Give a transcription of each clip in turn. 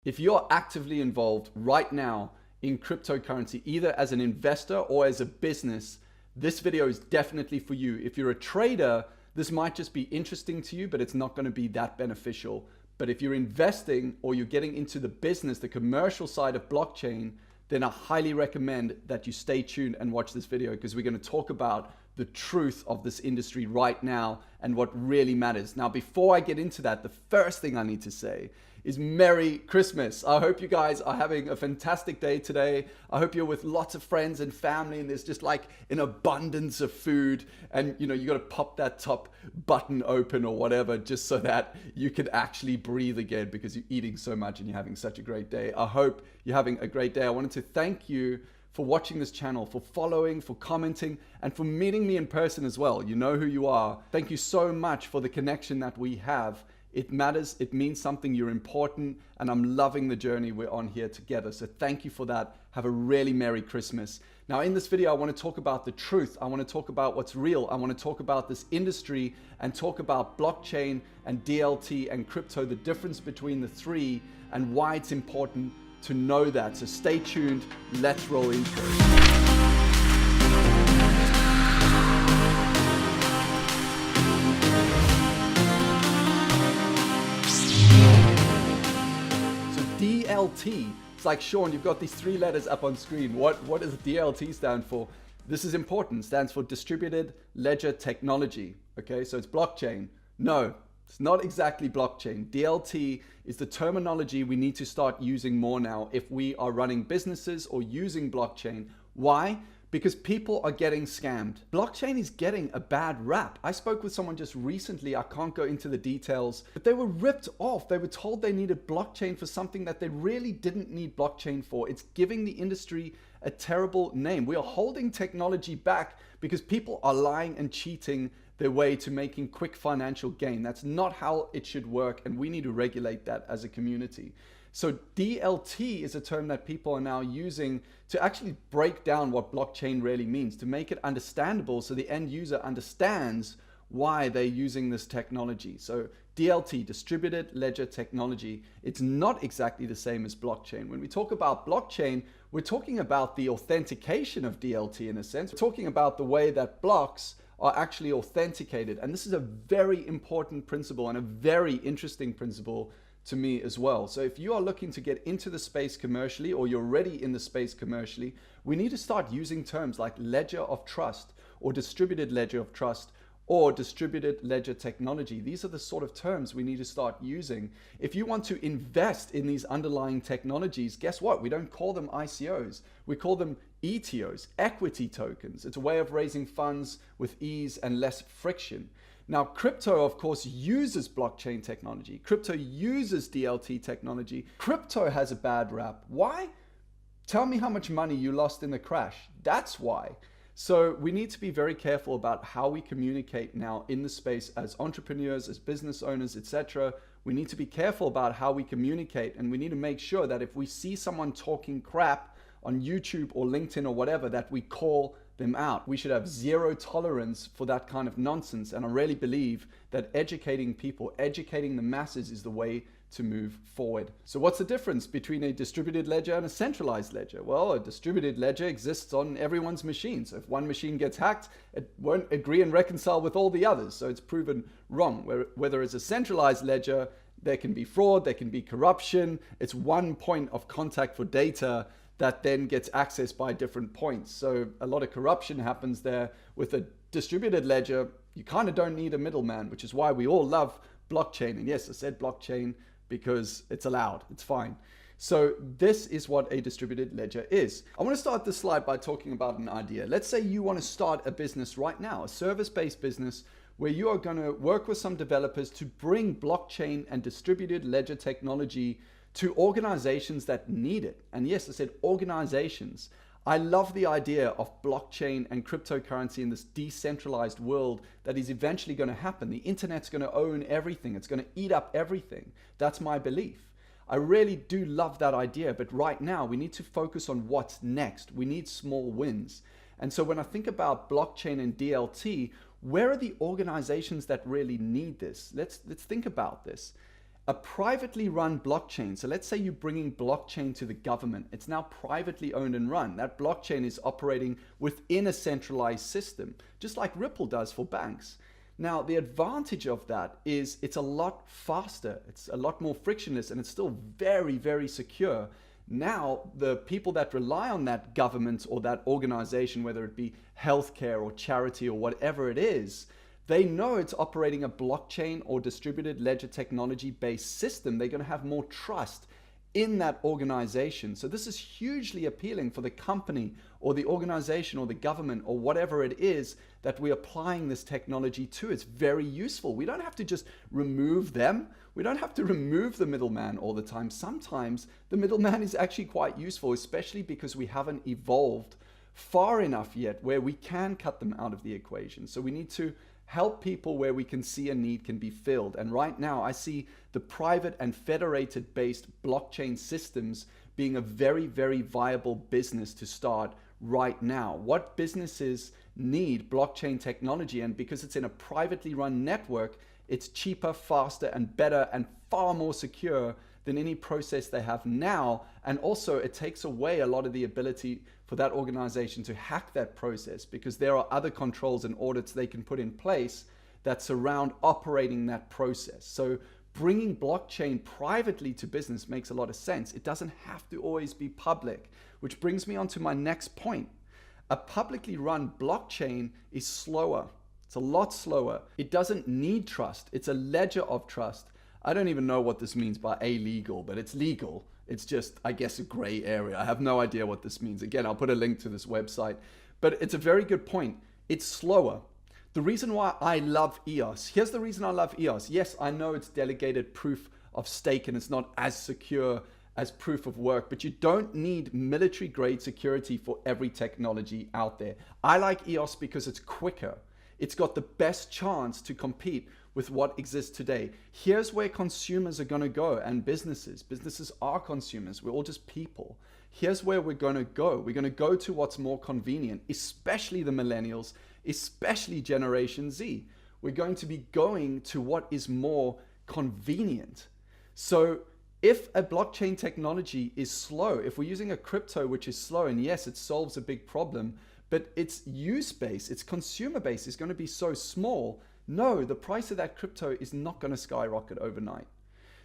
If you're actively involved right now in cryptocurrency, either as an investor or as a business, this video is definitely for you. If you're a trader, this might just be interesting to you, but it's not going to be that beneficial. But if you're investing or you're getting into the business, the commercial side of blockchain, then I highly recommend that you stay tuned and watch this video, because we're going to talk about the truth of this industry right now and what really matters. Now, before I get into that, the first thing I need to say is Merry Christmas. I hope you guys are having a fantastic day today. I hope you're with lots of friends and family and there's just like an abundance of food, and you got to pop that top button open or whatever just so that you can actually breathe again, because you're eating so much and you're having such a great day. I hope you're having a great day. I wanted to thank you for watching this channel, for following, for commenting, and for meeting me in person as well. You know who you are. Thank you so much for the connection that we have. It matters, it means something, you're important, and I'm loving the journey we're on here together. So thank you for that. Have a really Merry Christmas. Now in this video, I want to talk about the truth. I want to talk about what's real. I want to talk about this industry and talk about blockchain and DLT and crypto, the difference between the three and why it's important to know that. So stay tuned, let's roll into it. DLT. It's like, Sean, you've got these three letters up on screen. What does DLT stand for? This is important. It stands for Distributed Ledger Technology. Okay, so it's blockchain. No, it's not exactly blockchain. DLT is the terminology we need to start using more now if we are running businesses or using blockchain. Why? Because people are getting scammed. Blockchain is getting a bad rap. I spoke with someone just recently, I can't go into the details, but they were ripped off. They were told they needed blockchain for something that they really didn't need blockchain for. It's giving the industry a terrible name. We are holding technology back because people are lying and cheating their way to making quick financial gain. That's not how it should work, and we need to regulate that as a community. So DLT is a term that people are now using to actually break down what blockchain really means, to make it understandable so the end user understands why they're using this technology. So DLT, Distributed Ledger Technology, it's not exactly the same as blockchain. When we talk about blockchain, we're talking about the authentication of DLT in a sense. We're talking about the way that blocks are actually authenticated. And this is a very important principle and a very interesting principle to me as well. So if you are looking to get into the space commercially, or you're already in the space commercially, we need to start using terms like ledger of trust or distributed ledger of trust or distributed ledger technology. These are the sort of terms we need to start using. If you want to invest in these underlying technologies, guess what? We don't call them ICOs. We call them ETOs, equity tokens. It's a way of raising funds with ease and less friction. Now, crypto, of course, uses blockchain technology. Crypto uses DLT technology. Crypto has a bad rap. Why? Tell me how much money you lost in the crash. That's why. So we need to be very careful about how we communicate now in the space as entrepreneurs, as business owners, etc. We need to be careful about how we communicate, and we need to make sure that if we see someone talking crap on YouTube or LinkedIn or whatever, that we call them out. We should have zero tolerance for that kind of nonsense. And I really believe that educating people, educating the masses is the way to move forward. So what's the difference between a distributed ledger and a centralized ledger? Well, a distributed ledger exists on everyone's machine. So if one machine gets hacked, it won't agree and reconcile with all the others. So it's proven wrong. Whether it's a centralized ledger, there can be fraud, there can be corruption. It's one point of contact for data that then gets accessed by different points. So a lot of corruption happens there. With a distributed ledger, you kind of don't need a middleman, which is why we all love blockchain. And yes, I said blockchain because it's allowed, it's fine. So this is what a distributed ledger is. I want to start this slide by talking about an idea. Let's say you want to start a business right now, a service-based business where you are going to work with some developers to bring blockchain and distributed ledger technology to organizations that need it. And yes, I said organizations. I love the idea of blockchain and cryptocurrency in this decentralized world that is eventually going to happen. The internet's going to own everything. It's going to eat up everything. That's my belief. I really do love that idea, but right now we need to focus on what's next. We need small wins. And so when I think about blockchain and DLT, where are the organizations that really need this? Let's think about this. A privately run blockchain. So let's say you're bringing blockchain to the government. It's now privately owned and run. That blockchain is operating within a centralized system, just like Ripple does for banks. Now, the advantage of that is it's a lot faster. It's a lot more frictionless, and it's still very, very secure. Now, the people that rely on that government or that organization, whether it be healthcare or charity or whatever it is, they know it's operating a blockchain or distributed ledger technology based system. They're going to have more trust in that organization. So this is hugely appealing for the company or the organization or the government or whatever it is that we're applying this technology to. It's very useful. We don't have to just remove them. We don't have to remove the middleman all the time. Sometimes the middleman is actually quite useful, especially because we haven't evolved far enough yet where we can cut them out of the equation. So we need to help people where we can see a need can be filled. And right now I see the private and federated based blockchain systems being a very, very viable business to start right now. What businesses need blockchain technology, and because it's in a privately run network, it's cheaper, faster, and better, and far more secure than any process they have now. And also it takes away a lot of the ability for that organization to hack that process, because there are other controls and audits they can put in place that surround operating that process. So bringing blockchain privately to business makes a lot of sense. It doesn't have to always be public, which brings me on to my next point. A publicly run blockchain is slower. It's a lot slower. It doesn't need trust. It's a ledger of trust. I don't even know what this means by illegal, but it's legal. It's just, I guess, a gray area. I have no idea what this means. Again, I'll put a link to this website, but it's a very good point. It's slower. The reason why I love EOS, here's the reason I love EOS. Yes, I know it's delegated proof of stake and it's not as secure as proof of work, but you don't need military grade security for every technology out there. I like EOS because it's quicker. It's got the best chance to compete with what exists today. Here's where consumers are going to go, and businesses. Businesses are consumers. We're all just people. Here's where we're going to go. We're going to go to what's more convenient, especially the millennials, especially Generation Z. We're going to be going to what is more convenient. So if a blockchain technology is slow, if we're using a crypto which is slow, and yes, it solves a big problem, but its use base, its consumer base is going to be so small, no, the price of that crypto is not going to skyrocket overnight.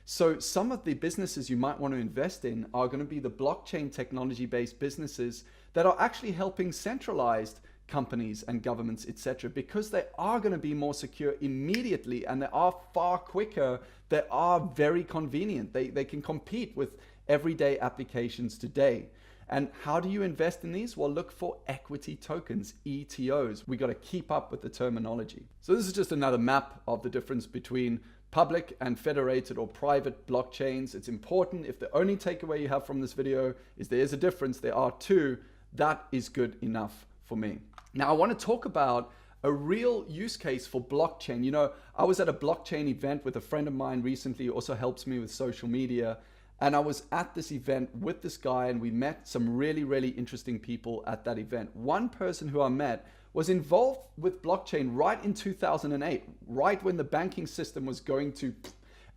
So some of the businesses you might want to invest in are going to be the blockchain technology-based businesses that are actually helping centralized companies and governments, etc., because they are going to be more secure immediately, and they are far quicker. They are very convenient. They can compete with everyday applications today. And how do you invest in these? Well, look for equity tokens, ETOs. We got to keep up with the terminology. So this is just another map of the difference between public and federated or private blockchains. It's important. If the only takeaway you have from this video is there is a difference, there are two, that is good enough for me. Now I want to talk about a real use case for blockchain. You know, I was at a blockchain event with a friend of mine recently, who also helps me with social media. And I was at this event with this guy, and we met some really, really interesting people at that event. One person who I met was involved with blockchain right in 2008, right when the banking system was going to,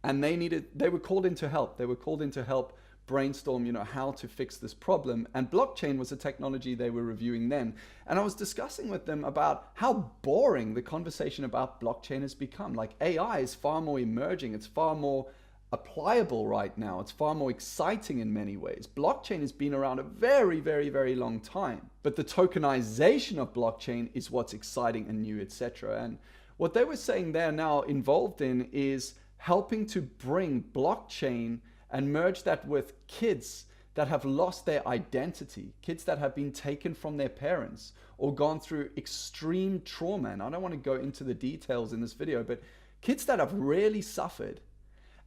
and they were called in to help. They were called in to help brainstorm, you know, how to fix this problem. And blockchain was a technology they were reviewing then. And I was discussing with them about how boring the conversation about blockchain has become. Like, AI is far more emerging. It's far more applicable right now. It's far more exciting in many ways. Blockchain has been around a very, very, very long time, but the tokenization of blockchain is what's exciting and new, etc. And what they were saying they're now involved in is helping to bring blockchain and merge that with kids that have lost their identity, kids that have been taken from their parents or gone through extreme trauma. And I don't want to go into the details in this video, but kids that have really suffered.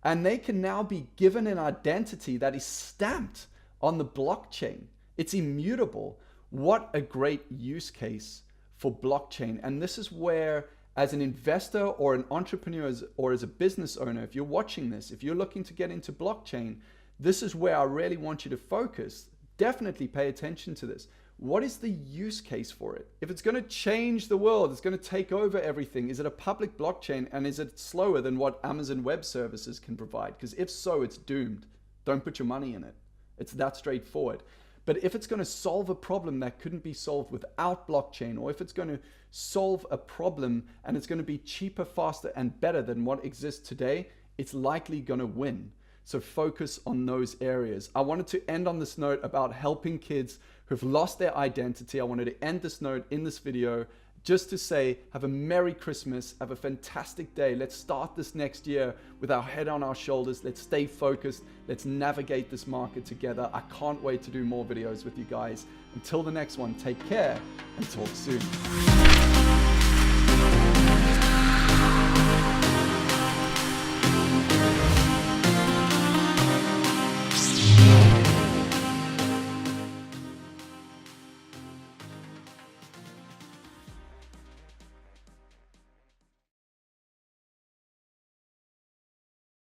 And they can now be given an identity that is stamped on the blockchain. It's immutable. What a great use case for blockchain. And this is where, as an investor or an entrepreneur or as a business owner, if you're watching this, if you're looking to get into blockchain, this is where I really want you to focus. Definitely pay attention to this. what is the use case for it? If it's going to change the world, it's going to take over everything, is it a public blockchain, and is it slower than what Amazon Web Services can provide? Because if so, it's doomed. Don't put your money in it. It's that straightforward. But if it's going to solve a problem that couldn't be solved without blockchain, or if it's going to solve a problem and it's going to be cheaper, faster, and better than what exists today, it's likely going to win. So focus on those areas. I wanted to end on this note about helping kids who've lost their identity. I wanted to end this note in this video just to say, have a Merry Christmas, have a fantastic day. Let's start this next year with our head on our shoulders. Let's stay focused. Let's navigate this market together. I can't wait to do more videos with you guys. Until the next one, take care and talk soon.